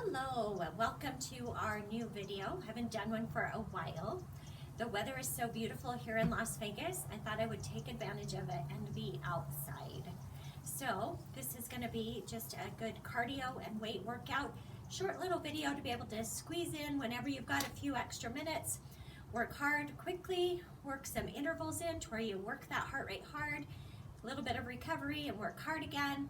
Hello, welcome to our new video. Haven't done one for a while. The weather is so beautiful here in Las Vegas, I thought I would take advantage of it and be outside. So this is going to be just a good cardio and weight workout. Short little video to be able to squeeze in whenever you've got a few extra minutes. Work hard quickly, work some intervals in to where you work that heart rate hard, a little bit of recovery and work hard again.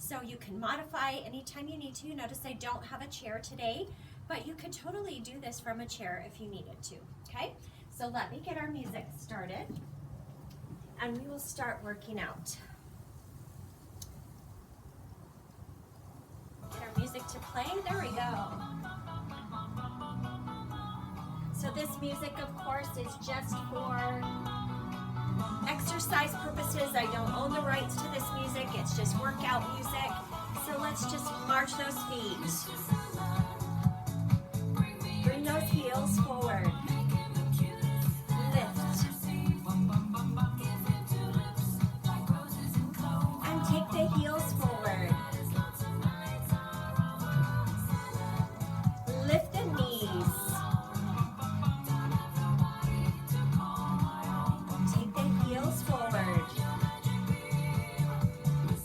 So you can modify anytime you need to. Notice I don't have a chair today, but you could totally do this from a chair if you needed to, okay? So let me get our music started and we will start working out. Get our music to play, there we go. So this music, of course, is just for exercise purposes. I don't own the rights to this music, it's just workout music. So let's just march those feet. Bring those heels forward. Lift. And take the heels forward. Lift the knees. Forward.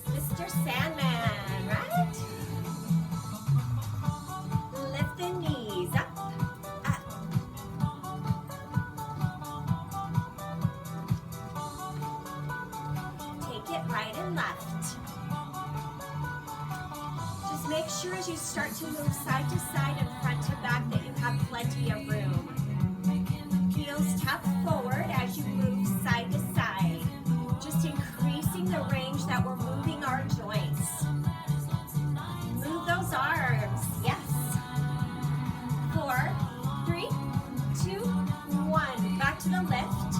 Mr. Sandman, right? Lift the knees up, up. Take it right and left. Just make sure as you start to move side to side and front to back that you have plenty of room. Heels tap forward as you move side to side. Just increasing the range that we're moving our joints. Move those arms, yes. 4, 3, 2, 1. Back to the lift.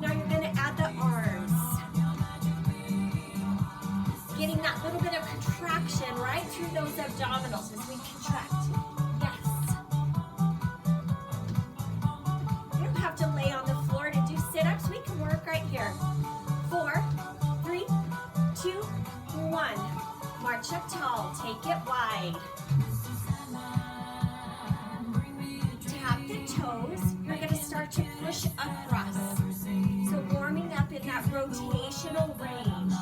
Now you're going to add the arms. Getting that little bit of contraction right through those abdominals as we contract. To lay on the floor to do sit-ups, we can work right here. 4, 3, 2, 1. March up tall, take it wide. Tap the toes. You're going to start to push across. So warming up in that rotational range.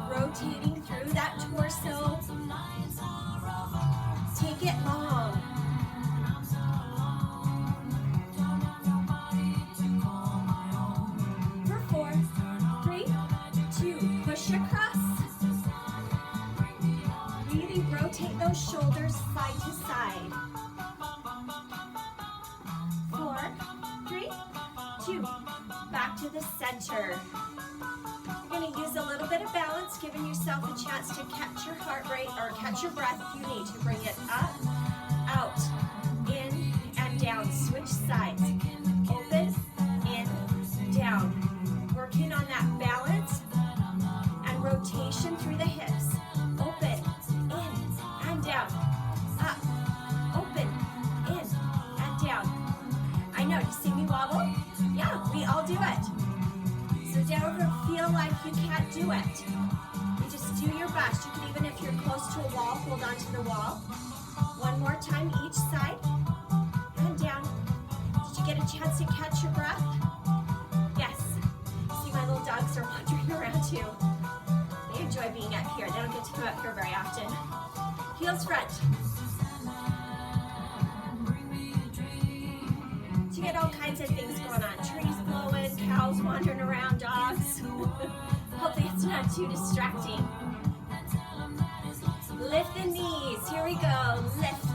Rotating through that torso. Take it long. Across. Really rotate those shoulders side to side. 4, 3, 2. Back to the center. You're going to use a little bit of balance, giving yourself a chance to catch your heart rate or catch your breath if you need to. Bring it up, out, in, and down. Switch sides. Open, in, down. Working on that balance. Rotation through the hips. Open, in, and down. Up, open, in, and down. I know, you see me wobble? Yeah, we all do it. So don't ever feel like you can't do it. You just do your best. You can, even if you're close to a wall, hold on to the wall. One more time each side. And down. Did you get a chance to catch your breath? Yes. See, my little dogs are wandering around too. Enjoy being up here. They don't get to come up here very often. Heels front. So you get all kinds of things going on. Trees blowing, cows wandering around, dogs. Hopefully it's not too distracting. Lift the knees. Here we go. Lift.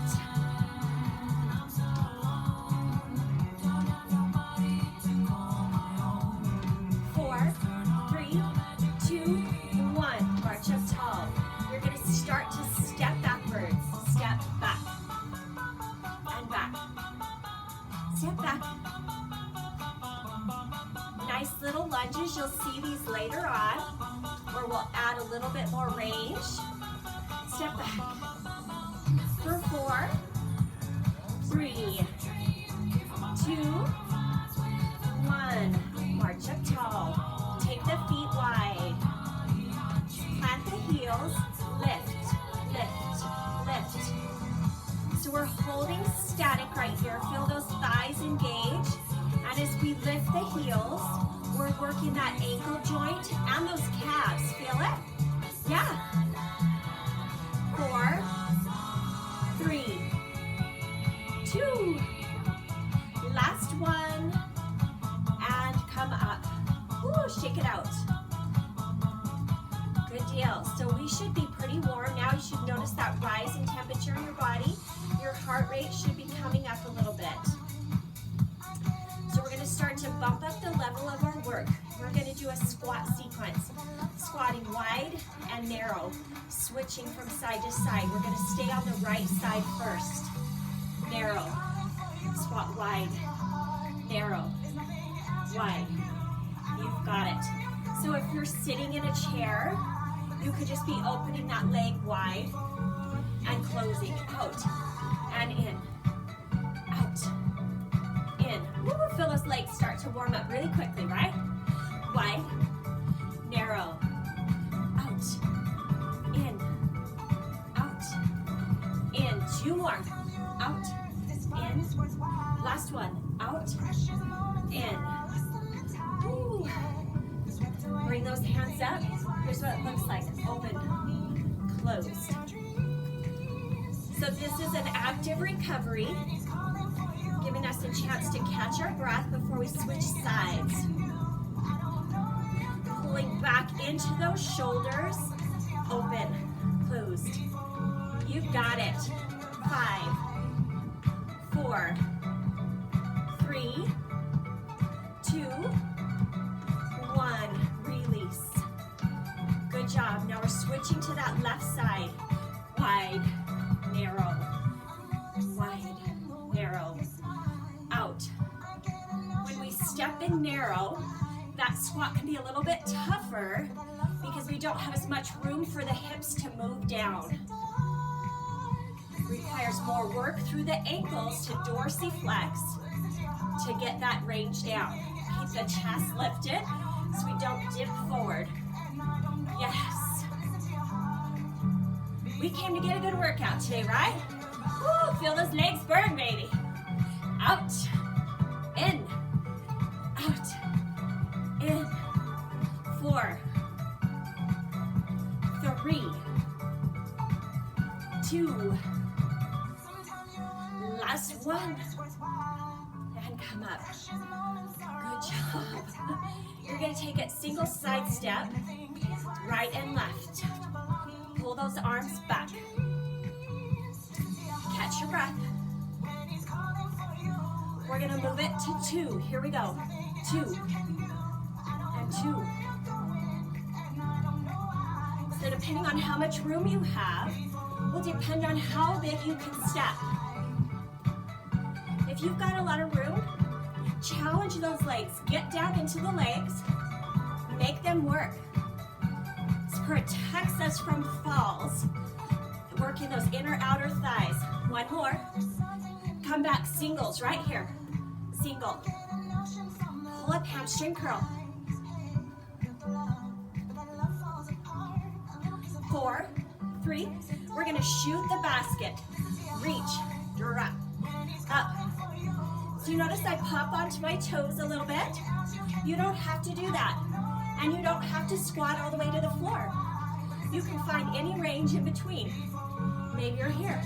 Start to step backwards, step back, and back, step back. Nice little lunges, you'll see these later on, where we'll add a little bit more range. Step back. For 4, 3, 2, 1. March up tall. Take the feet wide. Plant the heels. Lift, lift, lift. working that ankle joint and those calves. Feel it? Yeah. 4, 3, 2. Last one. And come up. Woo, shake it out. Good deal. So we should be pretty warm. Now you should notice that rise in temperature in your body. Your heart rate should be coming up a little bit. So we're going to start to bump up the level of our work. We're going to do a squat sequence. Squatting wide and narrow. Switching from side to side. We're going to stay on the right side first. Narrow. Squat wide. Narrow. Wide. You've got it. So if you're sitting in a chair, you could just be opening that leg wide and closing out and in, out, in. Woo, feel those legs start to warm up really quickly, right? Wide, narrow, out, in, out, in. 2 more, out, in. Last one, out, in. Woo. Bring those hands up. Here's what it looks like. Open, closed. So this is an active recovery, giving us a chance to catch our breath before we switch sides. Pulling back into those shoulders. Open, closed. You've got it. 5, 4, 3, 2, 1. Release. Good job. Now we're switching to that left side. Wide, narrow, wide, narrow, out. When we step in narrow, that squat can be a little bit tougher because we don't have as much room for the hips to move down. Requires more work through the ankles to dorsiflex to get that range down. Keep the chest lifted so we don't dip forward. Yes. We came to get a good workout today, right? Woo, feel those legs burn, baby. Out, in, out, in. 4, 3, 2. Last one. And come up. Good job. You're going to take it single side step, right and left. Pull those arms back. Catch your breath. We're going to move it to 2. Here we go. 2 and 2. So depending on how much room you have, will depend on how big you can step. If you've got a lot of room, challenge those legs. Get down into the legs. Make them work. This protects us from falls. Working those inner outer thighs. 1 more. Come back, singles right here. Single. Pull up, hamstring curl. 4, 3. We're gonna shoot the basket. Reach, drop, up. So you notice I pop onto my toes a little bit. You don't have to do that. And you don't have to squat all the way to the floor. You can find any range in between. Maybe you're here.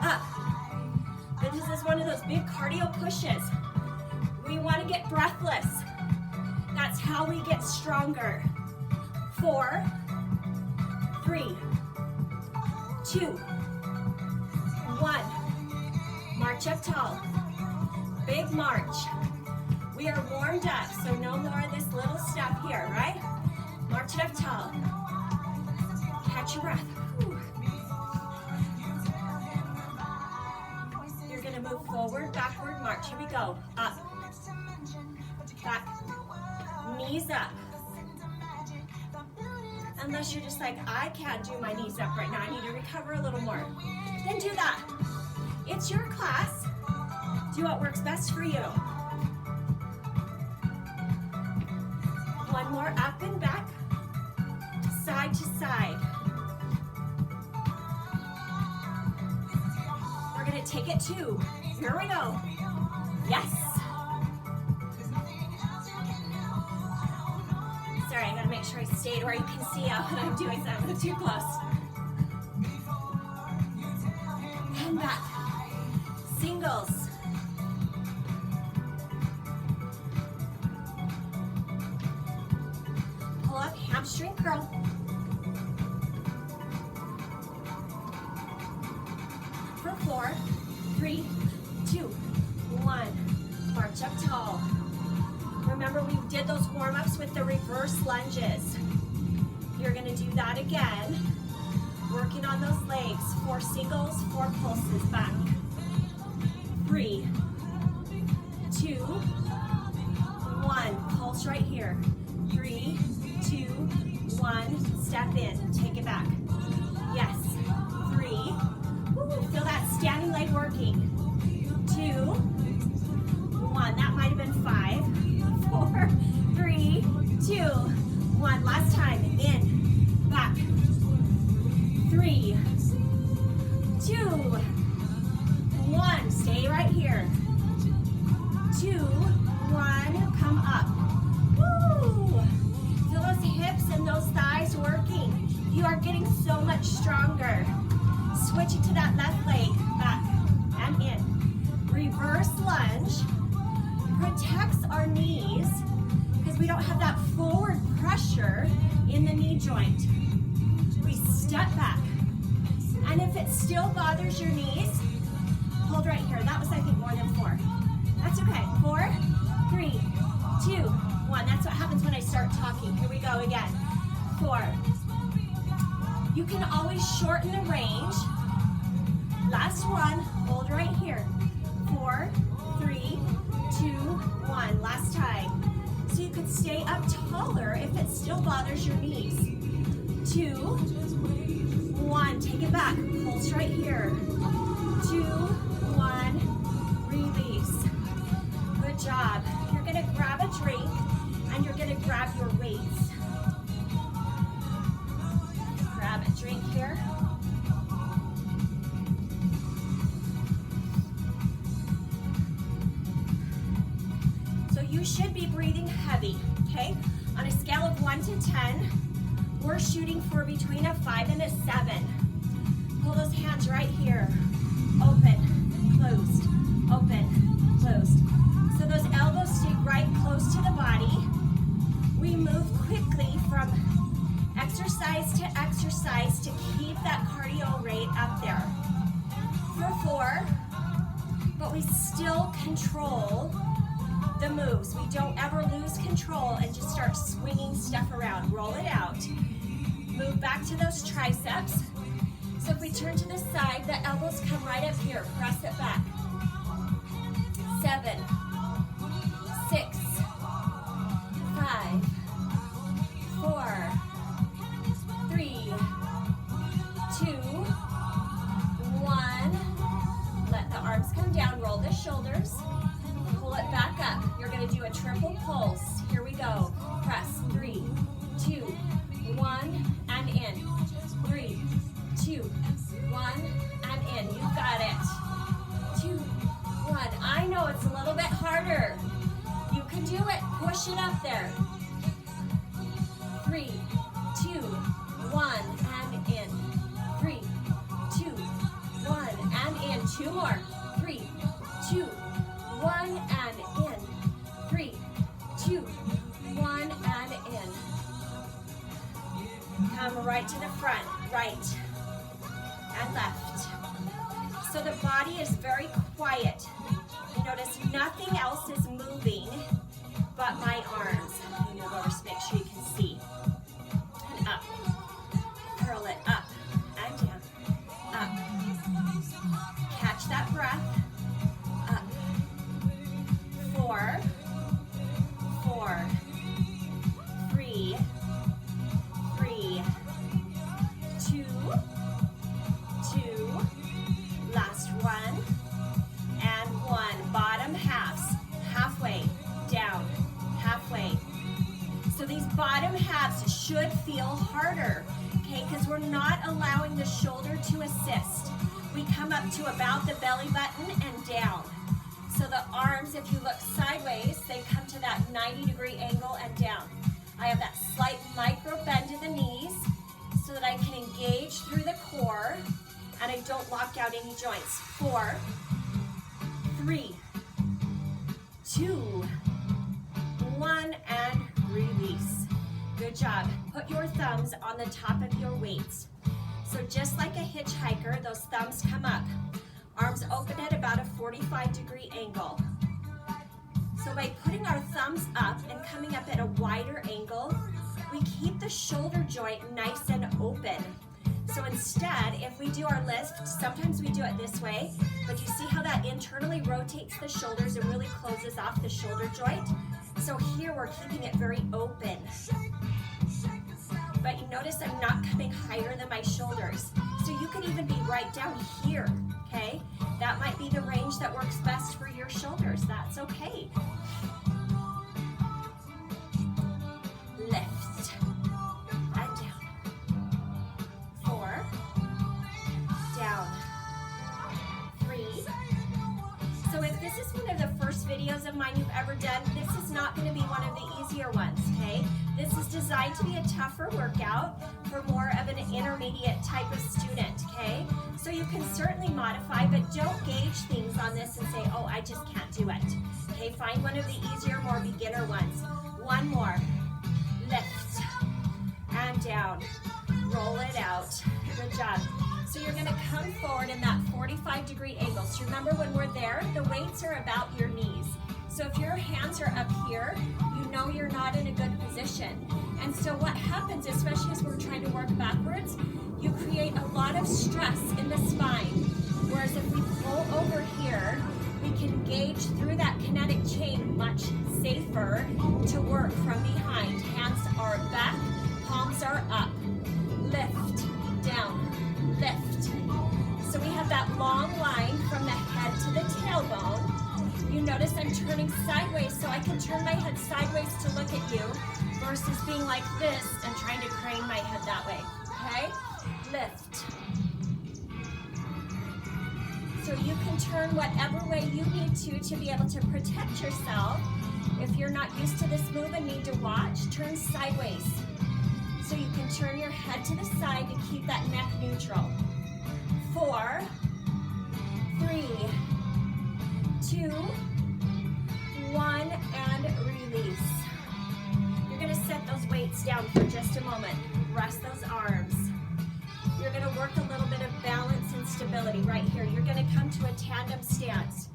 Up. This is one of those big cardio pushes. We want to get breathless. That's how we get stronger. 4, 3, 2, 1. March up tall. Big march. We are warmed up, so no more of this little stuff here, right? March it up tall. Catch your breath. Whew. You're gonna move forward, backward, march. Here we go. Up. Back. Knees up. Unless you're just like, I can't do my knees up right now. I need to recover a little more. Then do that. It's your class. Do what works best for you. 1 more, up and back, side to side. We're gonna take it 2. Here we go. Yes. to make sure I stayed where you can see what I'm doing, so I'm going too close. And back. Singles. Pull up, hamstring curl. For 4, 3, 2, 1. March up tall. Remember, we did those warm-ups with the reverse lunges. You're going to do that again. Working on those legs. 4 singles, 4 pulses. Back. 3, 2, 1. Pulse right here. 3, 2, 1. Step in. Take it back. Yes. 3. Woo, feel that standing leg working. 2, 1. That might have been 5. 4, 3, 2, 1. Last time. In. Back. 3, 2, 1. Stay right here. 2, 1. Come up. Woo! Feel those hips and those thighs working. You are getting so much stronger. Switching to that left leg. Back and in. Reverse lunge. Protects our knees because we don't have that forward pressure in the knee joint. We step back. And if it still bothers your knees, hold right here. That was, I think, more than 4. That's okay. 4, 3, 2, 1. That's what happens when I start talking. Here we go again. 4. You can always shorten the range. Last one. Hold right here. 4, 3, 2, 1. Last time. So you could stay up taller if it still bothers your knees. 2, 1. Take it back. Pulse right here. 2, 1. Release. Good job. You're going to grab a drink and you're going to grab your weights. Grab a drink here. So you should be breathing heavy, okay? On a scale of 1 to 10, we're shooting for between a 5 and a 7. Pull those hands right here. Open, closed, open, closed. So those elbows stay right close to the body. We move quickly from exercise to exercise to keep that cardio rate up there. For 4, but we still control the moves. We don't ever lose control and just start swinging stuff around. Roll it out. Move back to those triceps. So if we turn to the side, the elbows come right up here. Press it back. 7, 6, 5, 4, 3, 2, 1. Let the arms come down. Roll the shoulders. Pull it back up. You're going to do a triple pulse. Here we go. Press. 3, 2, 1, and in. 3, 2, 1, and in. You've got it. 2, 1. I know it's a little bit harder. You can do it. Push it up there. 3, 2, 1, and in. 3, 2, 1, and in. 2 more. 3, 2, 1, and in. 3, 2, 1, and in. Come right to the front. Right and left. So the body is very quiet. You notice nothing else is moving but my arms. You move over so make sure you can see. And up. Curl it up and down. Up. Catch that breath. Up. 4, 4, 3, 3, 2, 2, last one, and 1. Bottom halves, halfway, down, halfway. So these bottom halves should feel harder, okay, because we're not allowing the shoulder to assist. We come up to about the belly button and down. So the arms, if you look sideways, they come to that 90-degree angle and down. I have that slight micro bend in the knees so that I can engage through the core and I don't lock out any joints. 4, 3, 2, 1, and release. Good job. Put your thumbs on the top of your weights. So just like a hitchhiker, those thumbs come up. Arms open at about a 45-degree angle. So by putting our thumbs up and coming up at a wider angle, we keep the shoulder joint nice and open. So instead, if we do our lift, sometimes we do it this way, but you see how that internally rotates the shoulders and really closes off the shoulder joint? So here we're keeping it very open. But you notice I'm not coming higher than my shoulders. So you could even be right down here, okay? That might be the range that works best for your shoulders. That's okay. Lift and down. 4, down. 3. So if this is one of the first videos of mine you've ever done, this is not going to be one of the easier ones, okay? This is designed to be a tougher workout for more of an intermediate type of student, okay? So you can certainly modify, but don't gauge things on this and say, oh, I just can't do it. Okay, find one of the easier, more beginner ones. One more. Lift and down. Roll it out. Good job. So you're gonna come forward in that 45-degree angle. So remember when we're there, the weights are about your knees. So if your hands are up here, you know you're not in a good position. And so what happens, especially as we're trying to work backwards, you create a lot of stress in the spine. Whereas if we pull over here, we can engage through that kinetic chain much safer to work from behind. Hands are back, palms are up. Lift, down, lift. So we have that long line from the head to the tailbone. You notice I'm turning sideways, so I can turn my head sideways to look at you versus being like this and trying to crane my head that way, okay? Lift. So you can turn whatever way you need to be able to protect yourself. If you're not used to this move and need to watch, turn sideways. So you can turn your head to the side to keep that neck neutral. 4, 3, 2, 1, and release. You're gonna set those weights down for just a moment. Rest those arms. You're gonna work a little bit of balance and stability right here. You're gonna come to a tandem stance.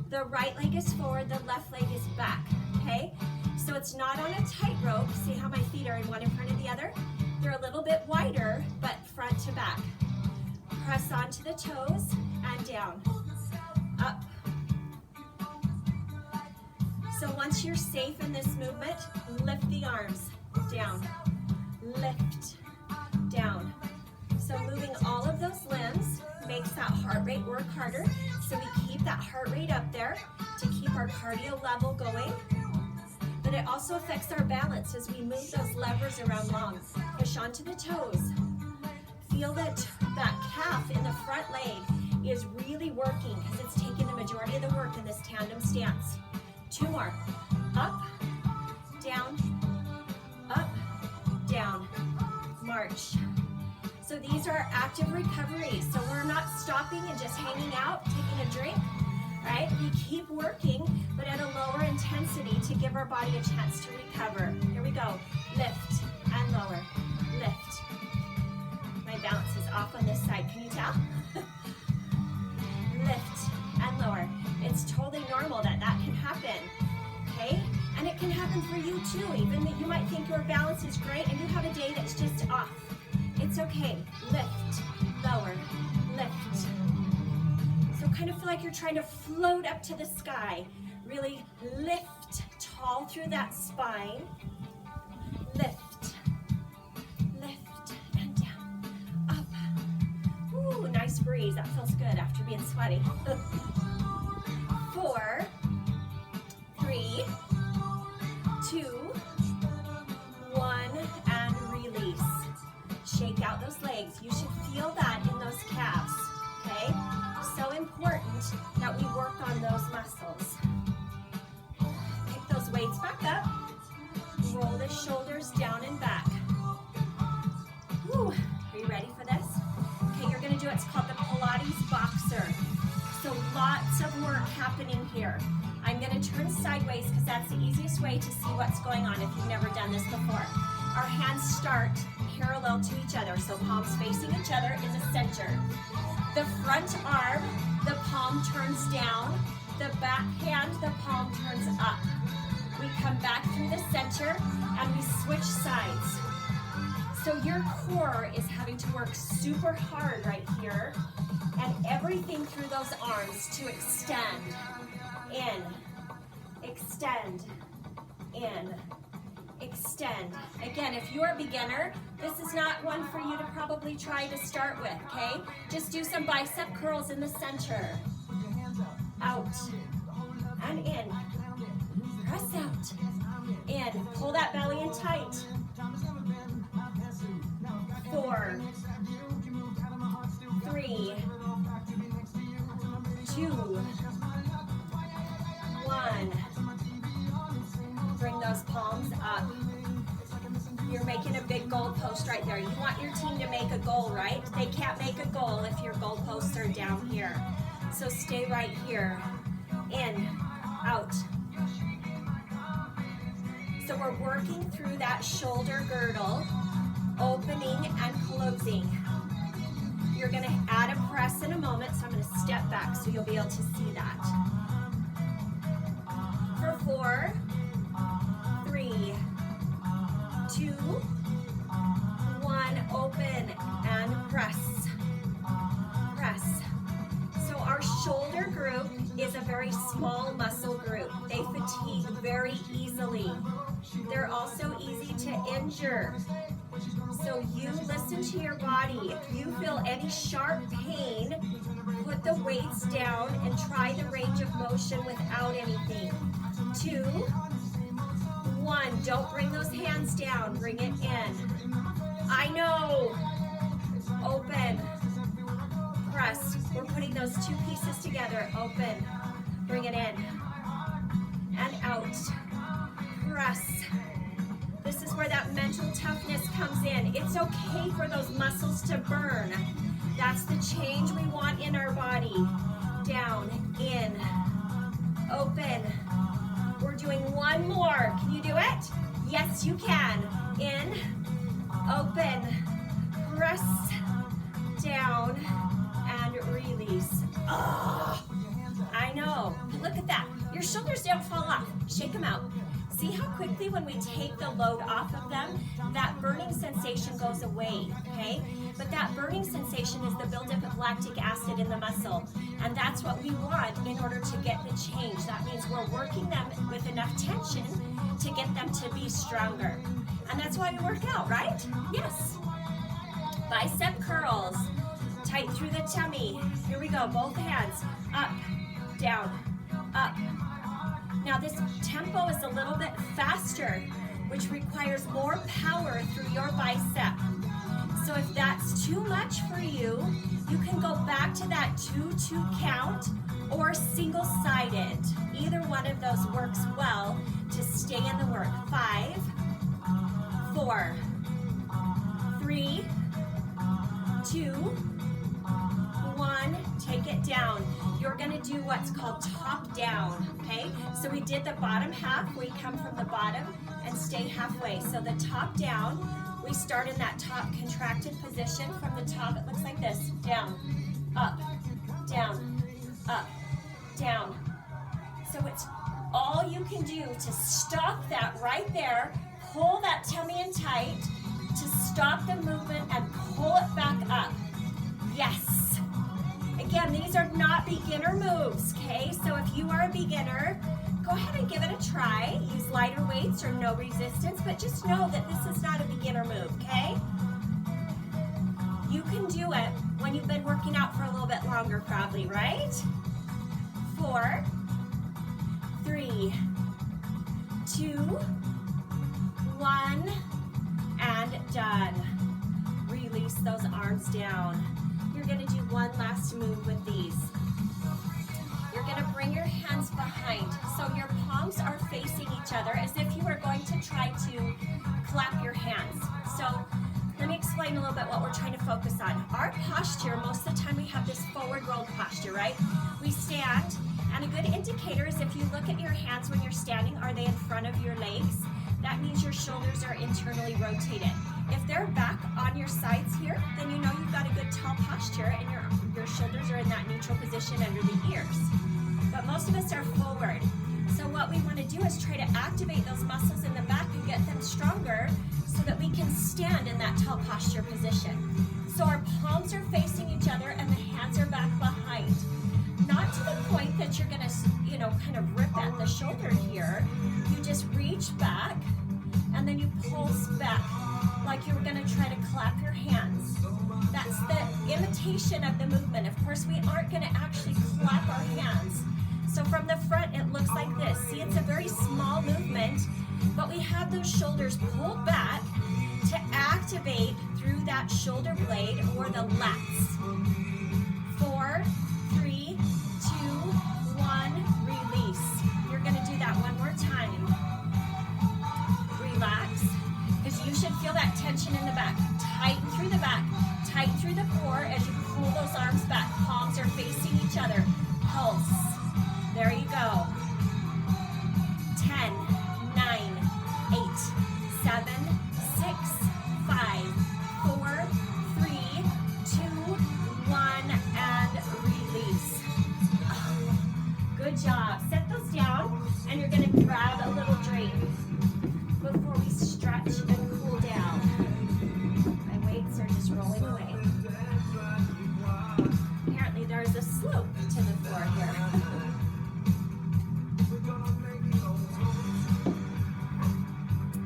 The right leg is forward, the left leg is back, okay? So it's not on a tightrope. See how my feet are in one in front of the other? They're a little bit wider, but front to back. Press onto the toes and down. Up. So once you're safe in this movement, lift the arms. Down. Lift. Down. So moving all of those limbs makes that heart rate work harder. So we keep that heart rate up there to keep our cardio level going. But it also affects our balance as we move those levers around long. Push onto the toes. Feel that calf in the front leg is really working because it's taking the majority of the work in this tandem stance. 2 more. Up, down, up, down. March. So these are active recoveries. So we're not stopping and just hanging out, taking a drink, right? We keep working, but at a lower intensity to give our body a chance to recover. Here we go. Lift and lower. Lift. My balance is off on this side. Can you tell? Lift and lower. It's totally normal that can happen, okay? And it can happen for you too, even that you might think your balance is great and you have a day that's just off. It's okay. Lift, lower, lift. So kind of feel like you're trying to float up to the sky. Really lift tall through that spine. Lift, lift, and down, up. Ooh, nice breeze. That feels good after being sweaty. 4, 3, 2, 1, and release. Shake out those legs. You should feel that in those calves, okay? So important that we work on those muscles. Pick those weights back up. Roll the shoulders shoulders down and back. Whew. Are you ready for this? Okay, you're gonna do what's called the Pilates boxer. So lots of work happening here. I'm gonna turn sideways because that's the easiest way to see what's going on if you've never done this before. Our hands start parallel to each other, so palms facing each other in the center. The front arm, the palm turns down. The back hand, the palm turns up. We come back through the center and we switch sides. So your core is having to work super hard right here, and everything through those arms to extend, in, extend, in, extend. Again, if you're a beginner, this is not one for you to probably try to start with, okay? Just do some bicep curls in the center. Out and in. Press out. In. Pull that belly in tight. 4, 3, 2, 1. Bring those palms up. You're making a big goal post right there. You want your team to make a goal, right? They can't make a goal if your goal posts are down here. So stay right here. In, out. So we're working through that shoulder girdle, opening and closing. You're gonna add a press in a moment, so I'm gonna step back so you'll be able to see that. For 4, 3, 2, 1, open and press. Press. So our shoulder group is a very small muscle group. They fatigue very easily. They're also easy to injure. So you listen to your body. If you feel any sharp pain, put the weights down and try the range of motion without anything. 2, 1, don't bring those hands down, bring it in. I know. Open. Press. We're putting those two pieces together. Open. Bring it in. And out. Press. This is where that mental toughness comes in. It's okay for those muscles to burn. That's the change we want in our body. Down, in, open. We're doing one more. Can you do it? Yes, you can. In, open, press, down, and release. Oh, I know. Look at that. Your shoulders don't fall off. Shake them out. See how quickly when we take the load off of them, that burning sensation goes away, okay? But that burning sensation is the buildup of lactic acid in the muscle. And that's what we want in order to get the change. That means we're working them with enough tension to get them to be stronger. And that's why we work out, right? Yes. Bicep curls. Tight through the tummy. Here we go, both hands. Up, down, up. Now this tempo is a little bit faster, which requires more power through your bicep. So if that's too much for you, you can go back to that 2-2 count or single-sided. Either one of those works well to stay in the work. 5, 4, 3, 2, 1, take it down. You're gonna do what's called top down, okay? So we did the bottom half, we come from the bottom and stay halfway. So the top down, we start in that top contracted position. From the top, it looks like this. Down, up, down, up, down. So it's all you can do to stop that right there, pull that tummy in tight, to stop the movement and pull it back up. Yes. Again, these are not beginner moves, okay? So if you are a beginner, go ahead and give it a try. Use lighter weights or no resistance, but just know that this is not a beginner move, okay? You can do it when you've been working out for a little bit longer, probably, right? 4, 3, 2, 1, and done. Release those arms down. You're gonna do one last move with these. You're gonna bring your hands behind. So your palms are facing each other as if you are going to try to clap your hands. So let me explain a little bit what we're trying to focus on. Our posture, most of the time we have this forward rolled posture, right? We stand, and a good indicator is if you look at your hands when you're standing, are they in front of your legs? That means your shoulders are internally rotated. If they're back on your sides here, then you know you've got a good tall posture and your shoulders are in that neutral position under the ears. But most of us are forward. So what we want to do is try to activate those muscles in the back and get them stronger so that we can stand in that tall posture position. So our palms are facing each other and the hands are back behind. Not to the point that you're gonna, kind of rip at the shoulder here. You just reach back and then you pulse back like you were gonna try to clap your hands. That's the imitation of the movement. Of course, we aren't gonna actually clap our hands. So from the front, it looks like this. See, it's a very small movement, but we have those shoulders pulled back to activate through that shoulder blade or the lats. 4, 3, 2, 1, release. You're gonna do that one more time. Relax, because you should feel that tension in the back. Tighten through the back, tighten through the core as you pull those arms back. Palms are facing each other. Pulse. There you go. 10, 9, 8, 7, 6, 5, 4, 3, 2, 1, and release. Good job. Set those down, and you're going to grab a little drink before we stretch and cool down. My weights are just rolling away. Apparently there's a slope to the floor here.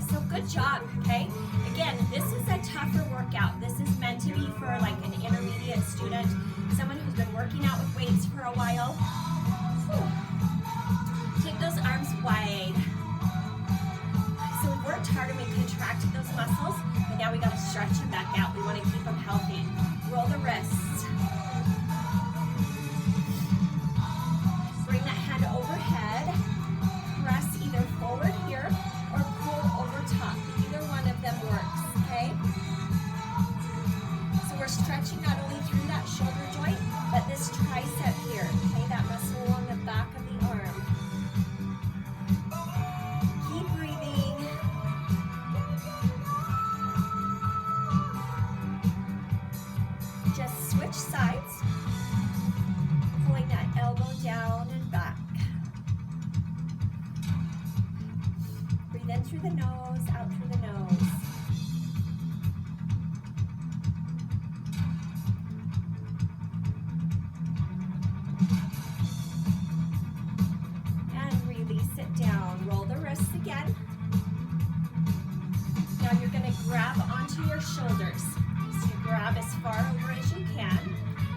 So good job, okay? Again, this is a tougher workout. This is meant to be for like an intermediate student, someone who's been working out with weights for a while. Whew. Take those arms wide. So we worked hard and we contracted those muscles, but now we got to stretch them back out. We want to keep them healthy. Roll the wrists. Bring that hand overhead. Press either forward here or pull over top. Either one of them works, okay? So we're stretching not only through that shoulder joint, but this tricep here, okay? That muscle along the back of the arm. Keep breathing. Just switch sides, pulling that elbow down and back. Breathe in through the nose, out through the nose. And release it down. Roll the wrists again. Now you're going to grab onto your shoulders. So you grab as far over as you can.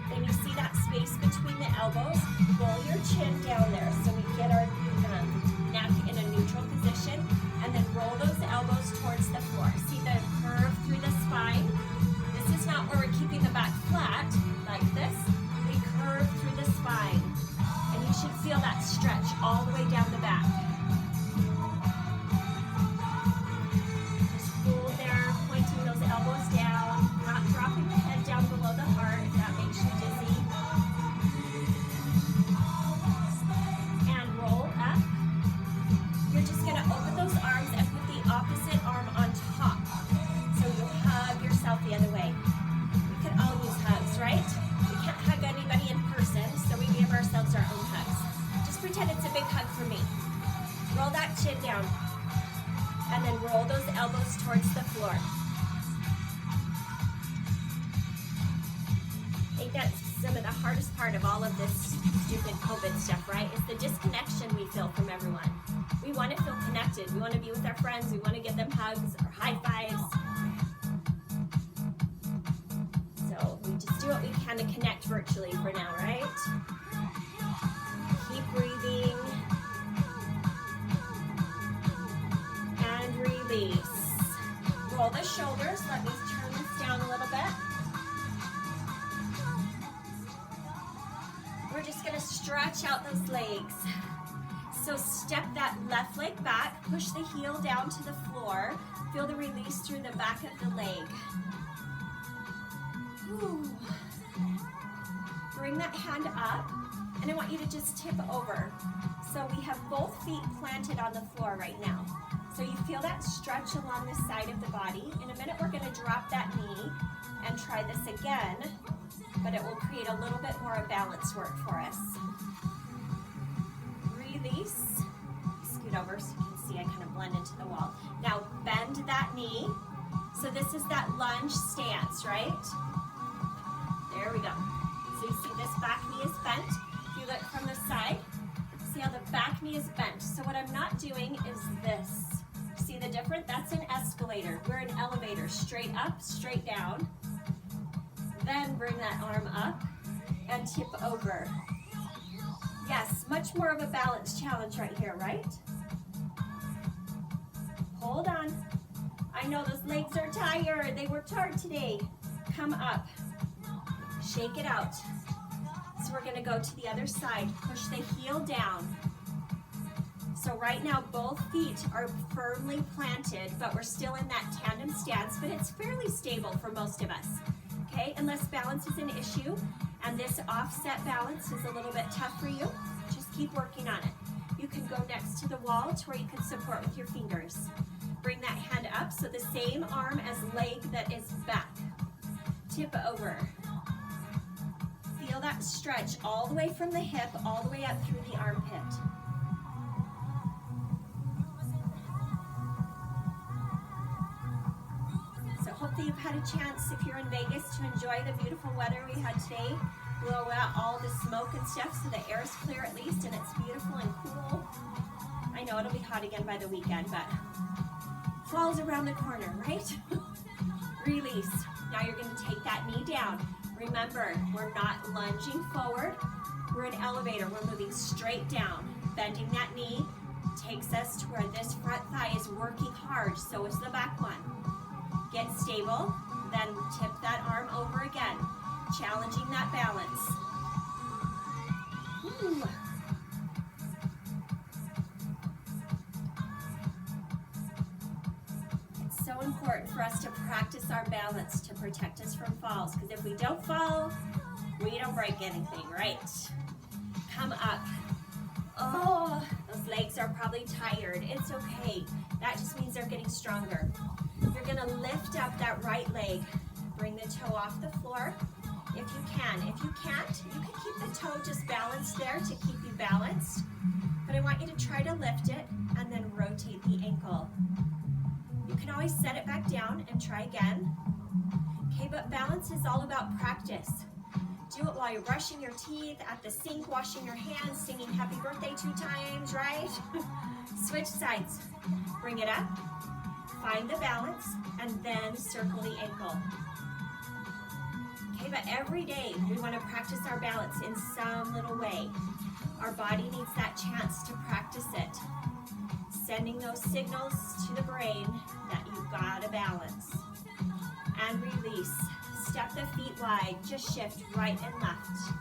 Then you see that space between the elbows. Roll your chin down there so we get our neck in a neutral position. And then roll those elbows towards the floor. See the curve through the spine? This is not where we're keeping the back flat like this. We curve through the spine. And you should feel that stretch all the way down the back. Just hold there, pointing those elbows down, not dropping the head down below the heart if that makes you dizzy. And roll up. You're just going to open those arms and put the opposite arm on top. So you'll hug yourself the other way. We could all use hugs, right? We can't hug anybody in person, so we give ourselves our own hugs. Just pretend it's a big hug for me. Roll that chin down. And then roll those elbows towards the floor. I think that's some of the hardest part of all of this stupid COVID stuff, right? It's the disconnection we feel from everyone. We want to feel connected. We want to be with our friends. We want to give them hugs or high fives. So we just do what we can to connect virtually for now, right? Keep breathing. And release. Roll the shoulders. Let me turn this down a little bit. we're just gonna stretch out those legs. So step that left leg back, push the heel down to the floor, feel the release through the back of the leg. Ooh. Bring that hand up, and I want you to just tip over. So we have both feet planted on the floor right now. So you feel that stretch along the side of the body. In a minute, we're gonna drop that knee and try this again, but it will create a little bit more of balance work for us. Release. Scoot over so you can see I kind of blend into the wall. Now bend that knee. So this is that lunge stance, right? There we go. So you see this back knee is bent. If you look from the side, see how the back knee is bent. So what I'm not doing is this. See the difference? That's an escalator. We're an elevator. Straight up, straight down. Then bring that arm up and tip over. Yes, much more of a balance challenge right here, right? Hold on. I know those legs are tired. They worked hard today. Come up. Shake it out. So we're gonna go to the other side. Push the heel down. So right now both feet are firmly planted, but we're still in that tandem stance, but it's fairly stable for most of us. Okay, unless balance is an issue and this offset balance is a little bit tough for you, just keep working on it. You can go next to the wall to where you can support with your fingers. Bring that hand up, so the same arm as leg that is back. Tip over. Feel that stretch all the way from the hip, all the way up through the armpit. So hopefully you've had a chance, if you're in Vegas, to enjoy the beautiful weather we had today. Blow out all the smoke and stuff so the air is clear at least and it's beautiful and cool. I know it'll be hot again by the weekend, but fall's around the corner, right? Release. Now you're going to take that knee down. Remember, we're not lunging forward. We're an elevator. We're moving straight down. Bending that knee takes us to where this front thigh is working hard. So is the back one. Get stable. Then tip that arm over again. Challenging that balance. Ooh. It's so important for us to practice our balance to protect us from falls, because if we don't fall, we don't break anything, right? Come up. Oh, those legs are probably tired. It's okay. That just means they're getting stronger. You're gonna lift up that right leg. Bring the toe off the floor if you can. If you can't, you can keep the toe just balanced there to keep you balanced. But I want you to try to lift it and then rotate the ankle. You can always set it back down and try again. Okay, but balance is all about practice. Do it while you're brushing your teeth, at the sink, washing your hands, singing happy birthday 2 times, right? Switch sides. Bring it up, find the balance, and then circle the ankle. Okay, but every day we want to practice our balance in some little way. Our body needs that chance to practice it. Sending those signals to the brain that you've got a balance. And release. Step the feet wide, just shift right and left.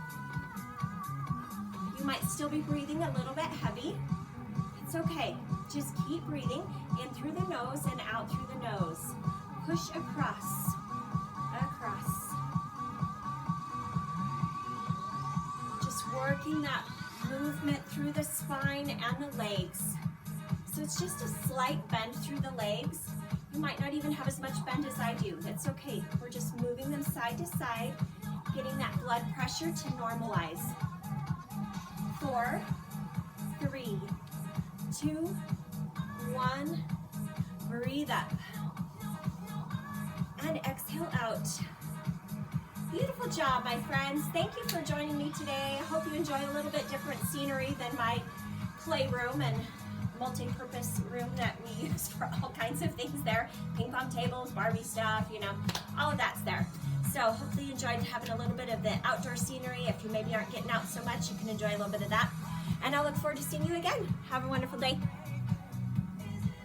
You might still be breathing a little bit heavy. It's okay. Just keep breathing in through the nose and out through the nose. Push across, across. Just working that movement through the spine and the legs. So it's just a slight bend through the legs. You might not even have as much bend as I do. That's okay. We're just moving them side to side, getting that blood pressure to normalize. 4, 3, 2, 1. Breathe up. And exhale out. Beautiful job, my friends. Thank you for joining me today. I hope you enjoy a little bit different scenery than my playroom and multi-purpose room that we use for all kinds of things there. Ping pong tables, Barbie stuff, you know, all of that's there. So hopefully you enjoyed having a little bit of the outdoor scenery. If you maybe aren't getting out so much, you can enjoy a little bit of that. And I'll look forward to seeing you again. Have a wonderful day.